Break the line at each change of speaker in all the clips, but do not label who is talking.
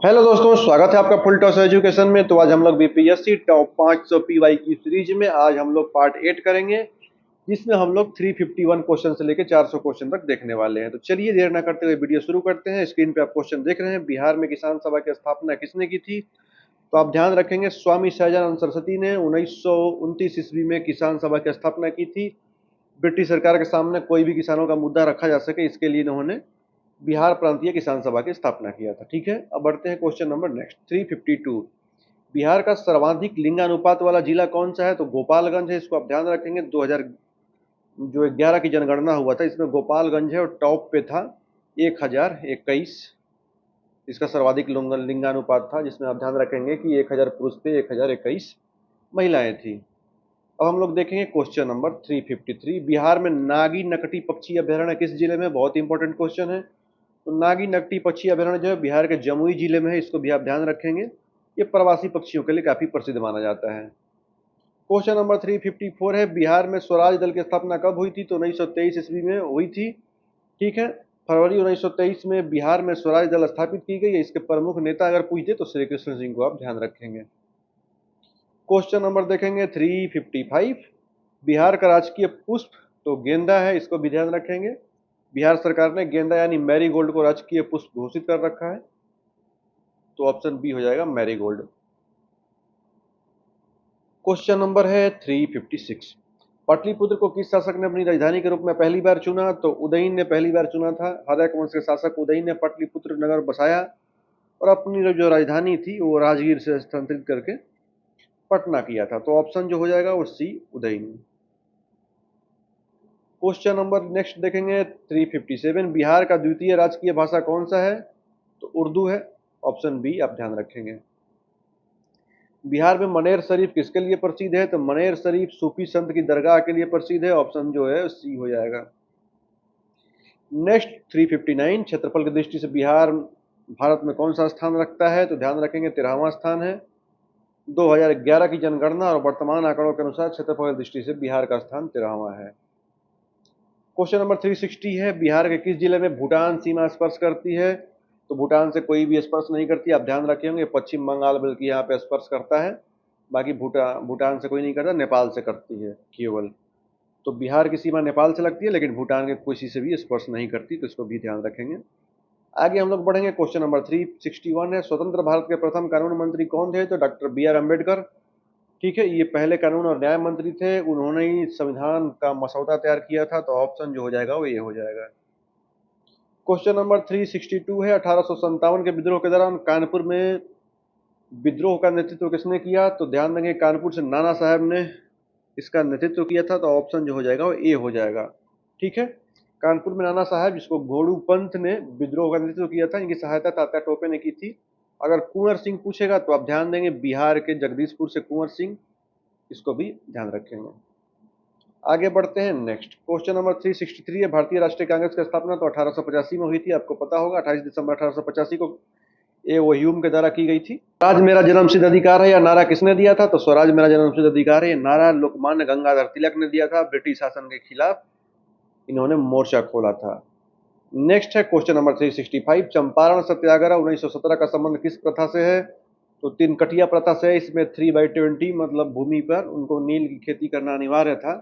Hello दोस्तों, स्वागत है आपका फुल टॉस एजुकेशन में। तो आज हम लोग बीपीएससी टॉप 500 पीवाई की सीरीज में आज हम लोग पार्ट 8 करेंगे, जिसमें हम लोग 351 क्वेश्चन से लेकर 400 क्वेश्चन तक देखने वाले हैं। तो चलिए देर ना करते हुए वीडियो शुरू करते हैं। स्क्रीन पे आप क्वेश्चन देख रहे हैं, बिहार में किसान सभा की स्थापना किसने की थी? तो आप ध्यान रखेंगे, स्वामी सहजानंद सरस्वती ने 1929 ईस्वी में किसान सभा की स्थापना की थी। ब्रिटिश सरकार के सामने कोई भी किसानों का मुद्दा रखा जा सके, इसके लिए इन्होंने बिहार प्रांतीय किसान सभा की स्थापना किया था। ठीक है, अब बढ़ते हैं क्वेश्चन नंबर नेक्स्ट 352। बिहार का सर्वाधिक लिंगानुपात वाला जिला कौन सा है? तो गोपालगंज है। इसको आप ध्यान रखेंगे, 2011 की जनगणना हुआ था, इसमें गोपालगंज है और टॉप पे था 1021। इसका सर्वाधिक लिंगानुपात था, जिसमें आप ध्यान रखेंगे कि 1000 पुरुष थे, 1021 महिलाएं थी। अब हम लोग देखेंगे क्वेश्चन नंबर 353। बिहार में नागी नकटी पक्षी अभ्यारण्य किस जिले में? बहुत इंपॉर्टेंट क्वेश्चन है। तो नागी नकटी पक्षी अभ्यारण्य जो है बिहार के जमुई जिले में है, इसको भी आप ध्यान रखेंगे। ये प्रवासी पक्षियों के लिए काफी प्रसिद्ध माना जाता है। क्वेश्चन नंबर 354 है, बिहार में स्वराज दल की स्थापना कब हुई थी? तो 1923 ईस्वी में हुई थी। ठीक है, फरवरी 1923 में बिहार में स्वराज दल स्थापित की गई है। इसके प्रमुख नेता अगर पूछ दे तो श्री कृष्ण सिंह को आप ध्यान रखेंगे। क्वेश्चन नंबर देखेंगे 355। बिहार का राजकीय पुष्प तो गेंदा है, इसको भी ध्यान रखेंगे। बिहार सरकार ने गेंदा यानी मैरीगोल्ड को राजकीय पुष्प घोषित कर रखा है, तो ऑप्शन बी हो जाएगा मैरीगोल्ड। क्वेश्चन नंबर है 356। पाटलिपुत्र को किस शासक ने अपनी राजधानी के रूप में पहली बार चुना? तो उदयन ने पहली बार चुना था। हर्यक वंश के शासक उदयन ने पाटलिपुत्र नगर बसाया और अपनी जो राजधानी थी वो राजगीर से स्थानांतरित करके पटना किया था। तो ऑप्शन जो हो जाएगा वो सी, उदयन। क्वेश्चन नंबर नेक्स्ट देखेंगे 357। बिहार का द्वितीय राजकीय भाषा कौन सा है? तो उर्दू है, ऑप्शन बी आप ध्यान रखेंगे। बिहार में मनेर शरीफ किसके लिए प्रसिद्ध है? तो मनेर शरीफ सूफी संत की दरगाह के लिए प्रसिद्ध है, ऑप्शन जो है सी हो जाएगा। नेक्स्ट 359। क्षेत्रफल की दृष्टि से बिहार भारत में कौन सा स्थान रखता है? तो ध्यान रखेंगे 13वां स्थान है। 2011 की जनगणना और वर्तमान आंकड़ों के अनुसार क्षेत्रफल की दृष्टि से बिहार का स्थान 13वां है। क्वेश्चन नंबर 360 है, बिहार के किस जिले में भूटान सीमा स्पर्श करती है? तो भूटान से कोई भी स्पर्श नहीं करती, आप ध्यान रखे होंगे। पश्चिम बंगाल बल्कि यहाँ पे स्पर्श करता है, बाकी भूटान से कोई नहीं करता, नेपाल से करती है केवल। तो बिहार की सीमा नेपाल से लगती है, लेकिन भूटान के किसी से भी स्पर्श नहीं करती, तो इसको भी ध्यान रखेंगे। आगे हम लोग बढ़ेंगे, क्वेश्चन नंबर 361 है, स्वतंत्र भारत के प्रथम कानून मंत्री कौन थे? तो डॉक्टर बी आर अम्बेडकर। ठीक है, ये पहले कानून और न्याय मंत्री थे, उन्होंने ही संविधान का मसौदा तैयार किया था, तो ऑप्शन जो हो जाएगा वो ये हो जाएगा। क्वेश्चन नंबर 362 है, 1857 के विद्रोह के दौरान कानपुर में विद्रोह का नेतृत्व किसने किया? तो ध्यान देंगे, कानपुर से नाना साहब ने इसका नेतृत्व किया था, तो ऑप्शन जो हो जाएगा वो ए हो जाएगा। ठीक है, कानपुर में नाना साहब, जिसको घोड़ू पंथ ने विद्रोह का नेतृत्व किया था, इनकी सहायता तात्या टोपे ने की थी। अगर कुंवर सिंह पूछेगा तो आप ध्यान देंगे, बिहार के जगदीशपुर से कुंवर सिंह, इसको भी ध्यान रखेंगे। आगे बढ़ते हैं, नेक्स्ट क्वेश्चन नंबर 363 है, भारतीय राष्ट्रीय कांग्रेस की स्थापना तो 1885 में हुई थी, आपको पता होगा। 28 दिसंबर 1885 को ये वो ह्यूम के द्वारा की गई थी। स्वराज मेरा जन्मसिद्ध अधिकार है, या नारा किसने दिया था? तो स्वराज मेरा जन्मसिद्ध अधिकार है, ये नारा लोकमान्य गंगाधर तिलक ने दिया था। ब्रिटिश शासन के खिलाफ इन्होंने मोर्चा खोला था। नेक्स्ट है क्वेश्चन नंबर 365, चंपारण सत्याग्रह 1917 का संबंध किस प्रथा से है? तो तीन कटिया प्रथा से है। इसमें 3/20 मतलब भूमि पर उनको नील की खेती करना अनिवार्य था।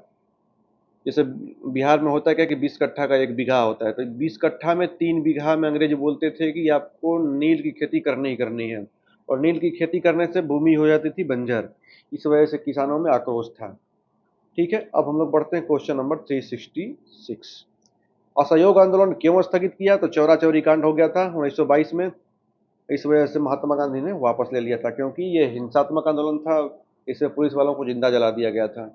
जैसे बिहार में होता है क्या कि 20 कट्ठा का 1 बीघा होता है, तो 20 कट्ठा में 3 बीघा में अंग्रेज बोलते थे कि आपको नील की खेती करनी ही करनी है, और नील की खेती करने से भूमि हो जाती थी बंजर। इस वजह से किसानों में आक्रोश था। ठीक है, अब हम लोग बढ़ते हैं क्वेश्चन नंबर 366। असहयोग आंदोलन क्यों स्थगित किया? तो चौरा चौरी कांड हो गया था 1922 में, इस वजह से महात्मा गांधी ने वापस ले लिया था, क्योंकि ये हिंसात्मक आंदोलन था, इसमें पुलिस वालों को जिंदा जला दिया गया था।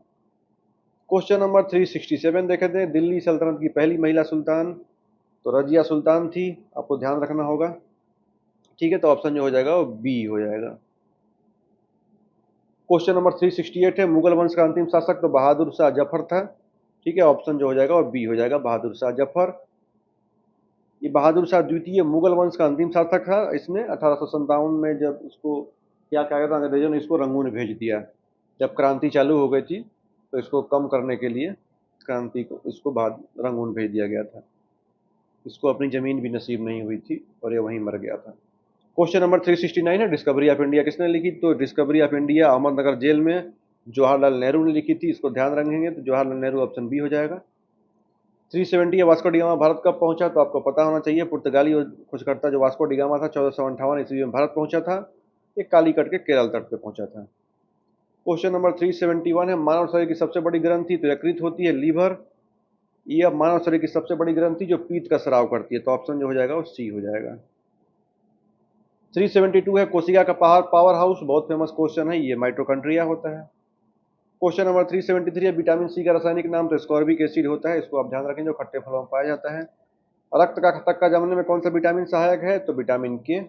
क्वेश्चन नंबर 367 देखे थे, दिल्ली सल्तनत की पहली महिला सुल्तान तो रजिया सुल्तान थी, आपको ध्यान रखना होगा। ठीक है, तो ऑप्शन जो हो जाएगा वो बी हो जाएगा। क्वेश्चन नंबर 368 है, मुगल वंश का अंतिम शासक तो बहादुर शाह जफर था। ठीक है, ऑप्शन जो हो जाएगा वो बी हो जाएगा, बहादुर शाह जफर। ये बहादुर शाह द्वितीय मुगल वंश का अंतिम शासक था। इसने 1857 में जब इसको क्या कहा गया था, अंग्रेजों ने इसको रंगून भेज दिया। जब क्रांति चालू हो गई थी तो इसको कम करने के लिए क्रांति को इसको बाद रंगून भेज दिया गया था। इसको अपनी ज़मीन भी नसीब नहीं हुई थी और ये वहीं मर गया था। क्वेश्चन नंबर 369 है, डिस्कवरी ऑफ इंडिया किसने लिखी? तो discovery of India Ahmednagar jail में जवाहरलाल नेहरू ने लिखी थी। इसको ध्यान रखेंगे तो जवाहरलाल नेहरू ऑप्शन बी हो जाएगा। 370 है, वास्को डिगामा भारत कब पहुंचा? तो आपको पता होना चाहिए, पुर्तगाली खोजकर्ता जो वास्को डिगामा था 1458 ईस्वी में भारत पहुंचा था। ये कालीकट के केरल तट पे पहुंचा था। क्वेश्चन नंबर 371 है, मानव शरीर की सबसे बड़ी ग्रंथि तो यकृत होती है, लीवर। ये अब मानव शरीर की सबसे बड़ी ग्रंथि जो पीत का स्राव करती है, तो ऑप्शन जो हो जाएगा वो सी हो जाएगा। 372 है, कोशिका का पावर हाउस, बहुत फेमस क्वेश्चन है, ये माइटोकॉन्ड्रिया होता है। क्वेश्चन नंबर 373 है, विटामिन सी का रासायनिक नाम तो स्कॉर्बिक एसिड होता है। इसको आप ध्यान रखें, जो खट्टे फलों में पाया जाता है। रक्त का थक्का जमने में कौन सा विटामिन सहायक है? तो विटामिन के।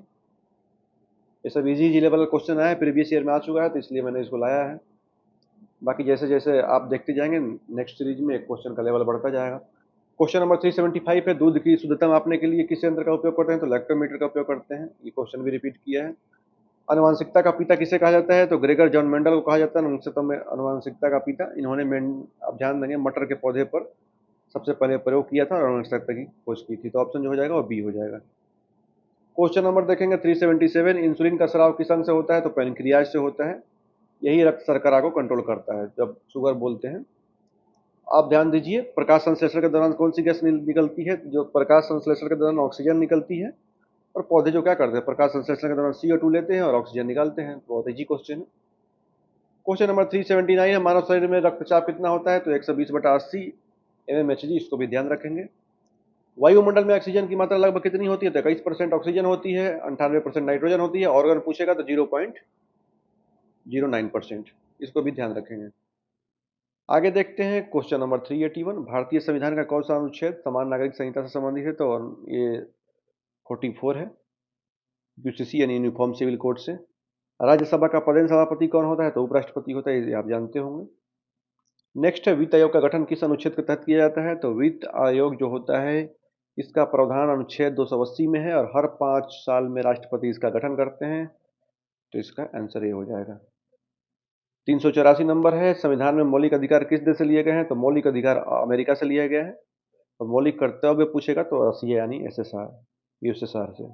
ये सब इजी लेवल का क्वेश्चन आया है, प्रीवियस ईयर में आ चुका है, तो इसलिए मैंने इसको लाया है। बाकी जैसे जैसे आप देखते जाएंगे नेक्स्ट सीरीज में क्वेश्चन का लेवल बढ़ता जाएगा। क्वेश्चन नंबर 375 है, दूध की शुद्धता मापने के लिए किस यंत्र का उपयोग करते हैं? तो लैक्टोमीटर का उपयोग करते हैं। ये क्वेश्चन भी रिपीट किया है। आनुवांशिकता का पिता किसे कहा जाता है? तो ग्रेगर जॉन मेंडल को कहा जाता है आनुवांशिकता का पिता। इन्होंने आप ध्यान देंगे मटर के पौधे पर सबसे पहले प्रयोग किया था और आनुवांशिकता की खोज की थी। तो ऑप्शन जो हो जाएगा वो बी हो जाएगा। क्वेश्चन नंबर देखेंगे 377, इंसुलिन का स्राव किस अंग से होता है? तो पैनक्रियाज से होता है। यही रक्त शर्करा को कंट्रोल करता है जब शुगर बोलते हैं। आप ध्यान दीजिए, प्रकाश संश्लेषण के दौरान कौन सी गैस निकलती है? जो प्रकाश संश्लेषण के दौरान ऑक्सीजन निकलती है। और पौधे जो क्या करते हैं, प्रकाश संश्लेषण के दौरान CO2 लेते हैं और ऑक्सीजन निकालते हैं। बहुत इजी क्वेश्चन है। क्वेश्चन नंबर 379 है, मानव शरीर में रक्तचाप कितना होता है? तो 120/80 mmHg। इसको भी ध्यान रखेंगे। वायुमंडल में ऑक्सीजन की मात्रा लगभग कितनी होती है? तो 21% ऑक्सीजन होती है, 98% नाइट्रोजन होती है, ऑर्गन पूछेगा तो 0.09%। इसको भी ध्यान रखेंगे। आगे देखते हैं क्वेश्चन नंबर 381, भारतीय संविधान का कौन सा अनुच्छेद समान नागरिक संहिता से संबंधित है? तो ये 44 है, यूसीसी यानी यूनिफॉर्म सिविल कोड से। राज्यसभा का प्रधान सभापति कौन होता है? तो उपराष्ट्रपति होता है, ये आप जानते होंगे। नेक्स्ट है, वित्त आयोग का गठन किस अनुच्छेद के तहत किया जाता है? तो वित्त आयोग जो होता है इसका प्रावधान अनुच्छेद 280 में है और हर 5 साल में राष्ट्रपति इसका गठन करते हैं। तो इसका आंसर ये हो जाएगा। 384 नंबर है, संविधान में मौलिक अधिकार किस देश से लिए गए हैं? तो मौलिक अधिकार अमेरिका से लिए गए हैं। और मौलिक कर्तव्य पूछेगा तो रसिया यानी SSR, USSR से।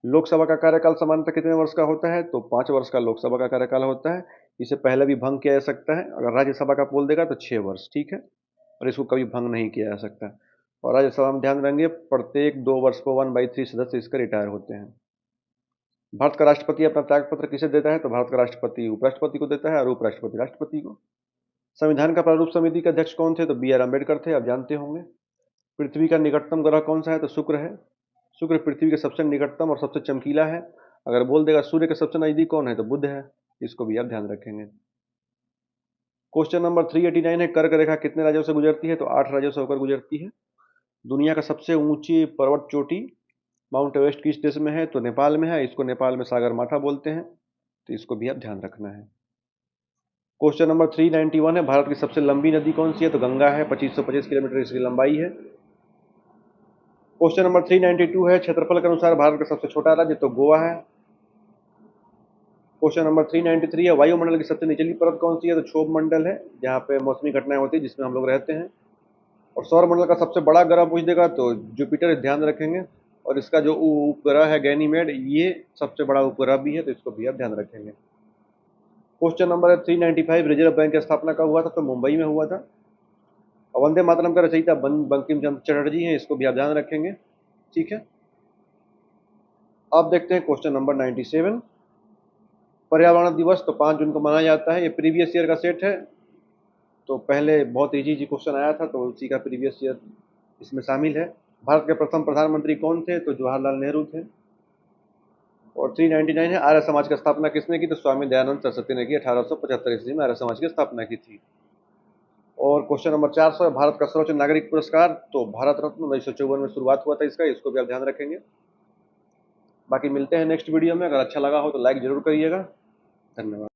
लोकसभा का कार्यकाल सामान्यतः कितने वर्ष का होता है? तो 5 वर्ष का लोकसभा का कार्यकाल होता है। इसे पहले भी भंग किया जा सकता है। अगर राज्यसभा का बोल देगा तो 6 वर्ष, ठीक है। और इसको कभी भंग नहीं किया जा सकता। और राज्यसभा में ध्यान रखेंगे, प्रत्येक 2 वर्ष को 1/3 सदस्य इसका रिटायर होते हैं। भारत का राष्ट्रपति अपना त्यागपत्र किसे देता है? तो भारत का राष्ट्रपति उपराष्ट्रपति को देता है और उपराष्ट्रपति राष्ट्रपति को। संविधान का प्रारूप समिति के अध्यक्ष कौन थे? तो BR अम्बेडकर थे, आप जानते होंगे। पृथ्वी का निकटतम ग्रह कौन सा है? तो शुक्र है। शुक्र पृथ्वी के सबसे निकटतम और सबसे चमकीला है। अगर बोल देगा सूर्य के सबसे नजदीक कौन है? तो बुध है। इसको भी आप ध्यान रखेंगे। क्वेश्चन नंबर 389 है, कर्क रेखा कितने राज्यों से गुजरती है? तो 8 राज्यों से होकर गुजरती है। दुनिया का सबसे ऊंची पर्वत चोटी माउंट एवरेस्ट किस देश में है? तो नेपाल में है। इसको नेपाल में सागर माथा बोलते हैं। तो इसको भी आप ध्यान रखना है। क्वेश्चन नंबर 391 है, भारत की सबसे लंबी नदी कौन सी है? तो गंगा है, 2525 किलोमीटर इसकी लंबाई है। क्वेश्चन नंबर 392 है, क्षेत्रफल के अनुसार भारत का सबसे छोटा राज्य? तो गोवा है। क्वेश्चन नंबर 393 है, वायुमंडल की सबसे निचली परत कौन सी है? तो क्षोभ मंडल है, जहाँ पे मौसमी घटनाएं होती है जिसमें हम लोग रहते हैं। और सौर मंडल का सबसे बड़ा ग्रह पूछ देगा तो जुपिटर, ध्यान रखेंगे। और इसका जो उपग्रह है गैनीमेड, ये सबसे बड़ा उपग्रह भी है, तो इसको भी आप ध्यान रखेंगे। क्वेश्चन नंबर 395, रिजर्व बैंक की स्थापना कब हुआ था? तो मुंबई में हुआ था। वंदे मातरम का रचयिता बंकिम चंद्र चटर्जी हैं, इसको भी आप ध्यान रखेंगे, ठीक है। अब देखते हैं क्वेश्चन नंबर 97, पर्यावरण दिवस तो 5 जून को मनाया जाता है। ये प्रीवियस ईयर का सेट है, तो पहले बहुत इजी क्वेश्चन आया था, तो उसी का प्रीवियस ईयर इसमें शामिल है। भारत के प्रथम प्रधानमंत्री कौन थे? तो जवाहरलाल नेहरू थे। और 399 है, आर्य समाज की स्थापना किसने की? तो स्वामी दयानंद सरस्वती ने की, 1875 ईस्वी में आर्य समाज की स्थापना की थी। और क्वेश्चन नंबर 400 है, भारत का सर्वोच्च नागरिक पुरस्कार तो भारत रत्न 1954 में शुरुआत हुआ था इसका, इसको भी आप ध्यान रखेंगे। बाकी मिलते हैं नेक्स्ट वीडियो में। अगर अच्छा लगा हो तो लाइक जरूर करिएगा। धन्यवाद।